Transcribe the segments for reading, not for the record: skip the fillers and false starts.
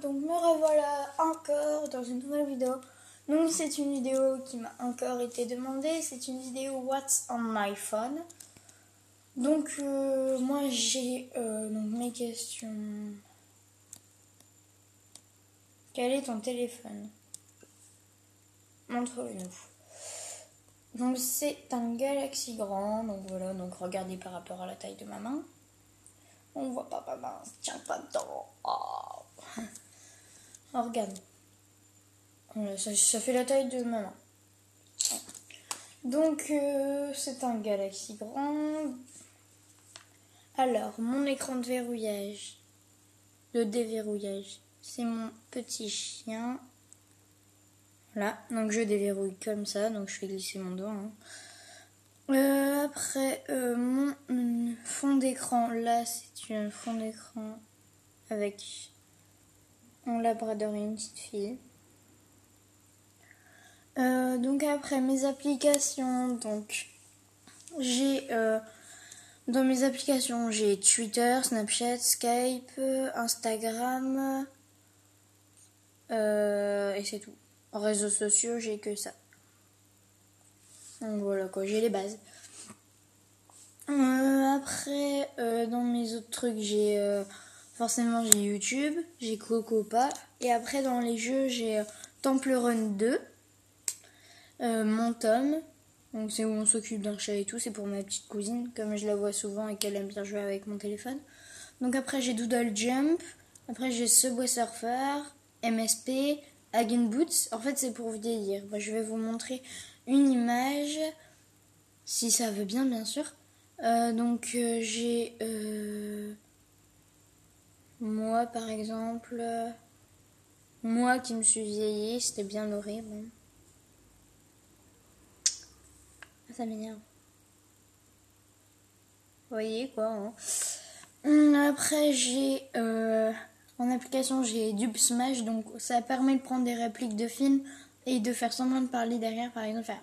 donc me revoilà encore dans une nouvelle vidéo. Donc c'est une vidéo qui m'a encore été demandée, c'est une vidéo What's on my phone. Donc moi j'ai donc mes questions. Quel est ton téléphone? Montre-le-nous. Donc c'est un Galaxy grand, donc voilà, donc regardez par rapport à la taille de ma main. On voit pas ma main, tiens pas dedans. Oh. Oh, regarde. Ça fait la taille de ma main. Donc c'est un Galaxy grand. Alors, mon écran de verrouillage, de déverrouillage, c'est mon petit chien. Voilà, donc je déverrouille comme ça, donc je fais glisser mon doigt. Après, mon fond d'écran, là, c'est un fond d'écran avec un labrador et une petite fille. Donc après, mes applications, donc j'ai... dans mes applications, j'ai Twitter, Snapchat, Skype, Instagram, et c'est tout. En réseaux sociaux, j'ai que ça. Donc voilà quoi, j'ai les bases. Après, dans mes autres trucs, j'ai forcément j'ai YouTube, j'ai Cocopa, et après dans les jeux, j'ai Temple Run 2, Mon Tom. Donc c'est où on s'occupe d'un chat et tout, c'est pour ma petite cousine, comme je la vois souvent et qu'elle aime bien jouer avec mon téléphone. Donc après j'ai Doodle Jump, après j'ai Subway Surfer, MSP, Hagen Boots. En fait c'est pour vieillir. Je vais vous montrer une image, si ça veut bien sûr. Donc j'ai moi par exemple, moi qui me suis vieillie, c'était bien horrible. Ça m'énerve. Vous voyez quoi hein. Après j'ai en application j'ai Dub Smash, donc ça permet de prendre des répliques de films et de faire semblant de parler derrière par exemple.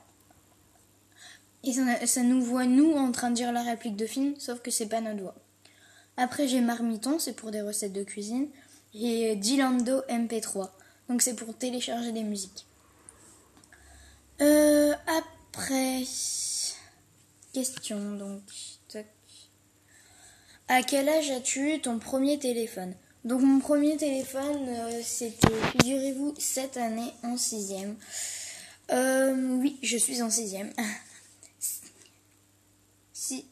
Et ça nous voit nous en train de dire la réplique de film, sauf que c'est pas notre voix. Après j'ai Marmiton, c'est pour des recettes de cuisine, et Dilando MP3, donc c'est pour télécharger des musiques. Après question donc. À quel âge as-tu eu ton premier téléphone? Donc mon premier téléphone, c'était, figurez-vous, cette année en 6e. Oui, je suis en 6e. Si.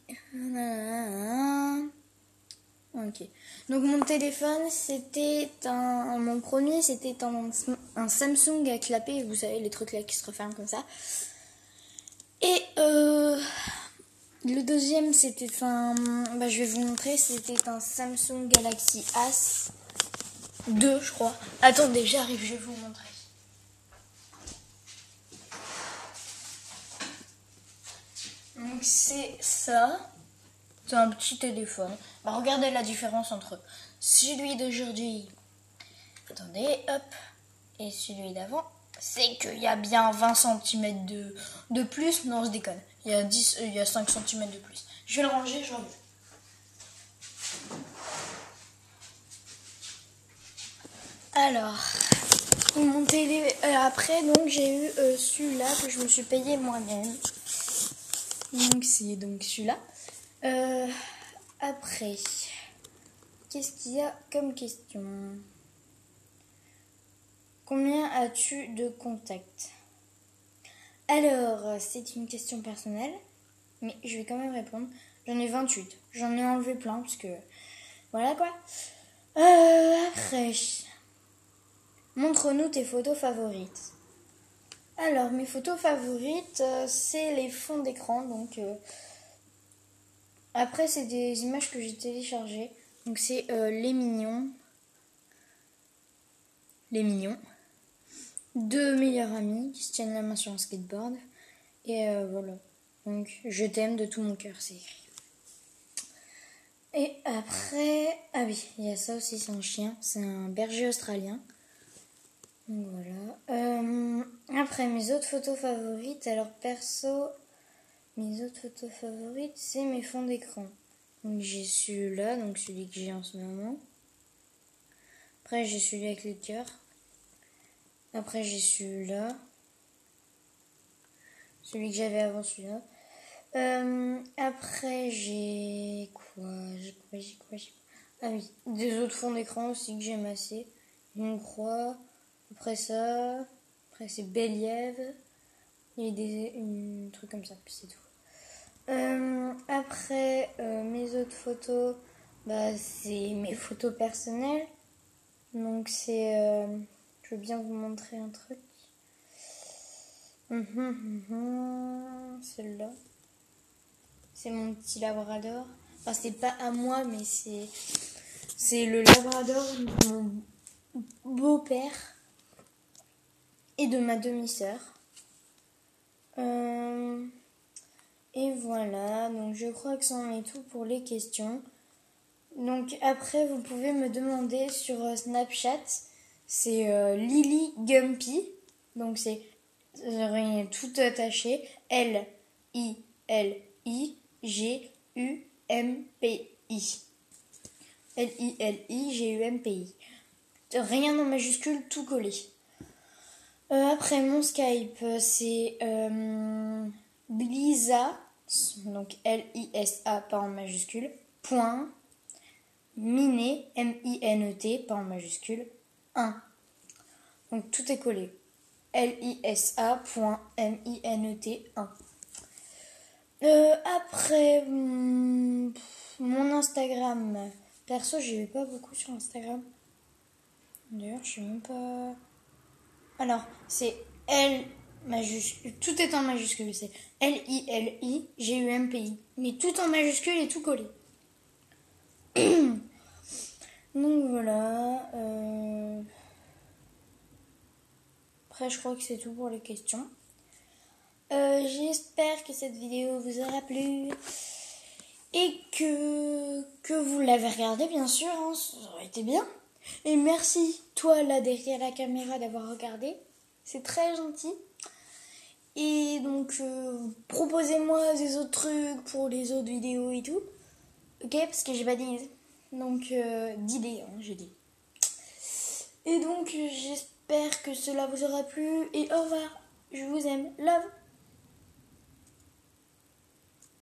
Ok. Donc mon téléphone, c'était mon premier, c'était un Samsung à clapet, vous savez, les trucs là qui se referment comme ça. Et le deuxième, c'était je vais vous montrer, c'était un Samsung Galaxy As 2, je crois. Attendez, j'arrive, je vais vous montrer. Donc c'est ça. C'est un petit téléphone. Regardez la différence entre celui d'aujourd'hui. Attendez, hop. Et celui d'avant. C'est qu'il y a bien 20 cm de plus. Non, je déconne. Il y a 5 cm de plus. Je vais le ranger, j'en veux. Alors, après, donc j'ai eu celui-là que je me suis payé moi-même. Donc c'est donc celui-là. Après, qu'est-ce qu'il y a comme question? Combien as-tu de contacts? Alors, c'est une question personnelle, mais je vais quand même répondre. J'en ai 28. J'en ai enlevé plein, parce que... Voilà quoi. Après, montre-nous tes photos favorites. Alors, mes photos favorites, c'est les fonds d'écran. Donc, après, c'est des images que j'ai téléchargées. Donc, c'est les mignons. Les mignons. 2 meilleurs amis qui se tiennent la main sur un skateboard. Et voilà. Donc, je t'aime de tout mon cœur, c'est écrit. Et après... Ah oui, il y a ça aussi, c'est un chien. C'est un berger australien. Donc voilà. Après, mes autres photos favorites. Alors, perso, mes autres photos favorites, c'est mes fonds d'écran. Donc, j'ai celui-là, donc celui que j'ai en ce moment. Après, j'ai celui avec les cœurs. Après, j'ai celui-là. Celui que j'avais avant, celui-là. Après, j'ai quoi? Ah oui, des autres fonds d'écran aussi que j'aime assez. Une croix. Après ça. Après, c'est Beliève. Il y a un truc comme ça, puis c'est tout. Après, mes autres photos, bah, c'est mes photos personnelles. Donc, c'est. Je veux bien vous montrer un truc. Celle-là. C'est mon petit labrador. Enfin, c'est pas à moi, mais c'est le labrador de mon beau-père et de ma demi-sœur. Et voilà, donc je crois que c'en est tout pour les questions. Donc après, vous pouvez me demander sur Snapchat, c'est Lily Gumpy. Donc c'est tout attaché, L-I-L-I-G-U-M-P-I. L-I-L-I-G-U-M-P-I. Rien en majuscule, tout collé. Après mon Skype, c'est Lisa, donc L-I-S-A, pas en majuscule, point, Minet, M-I-N-E-T, pas en majuscule, 1. Donc tout est collé. Lisa.minet 1. Après, mon Instagram, perso, j'y vais pas beaucoup sur Instagram. D'ailleurs, je sais même pas. Alors, c'est L majuscule, tout est en majuscule, c'est L-I-L-I-G-U-M-P-I. Mais tout en majuscule et tout collé. Donc voilà. Après, je crois que c'est tout pour les questions. J'espère que cette vidéo vous aura plu et que vous l'avez regardée, bien sûr, hein, ça aurait été bien. Et merci, toi, là, derrière la caméra, d'avoir regardé. C'est très gentil. Et donc, proposez-moi des autres trucs pour les autres vidéos et tout. Ok, parce que j'ai pas d'idées. Donc, d'idées, hein, j'ai dit. Et donc, j'espère que cela vous aura plu. Et au revoir. Je vous aime. Love.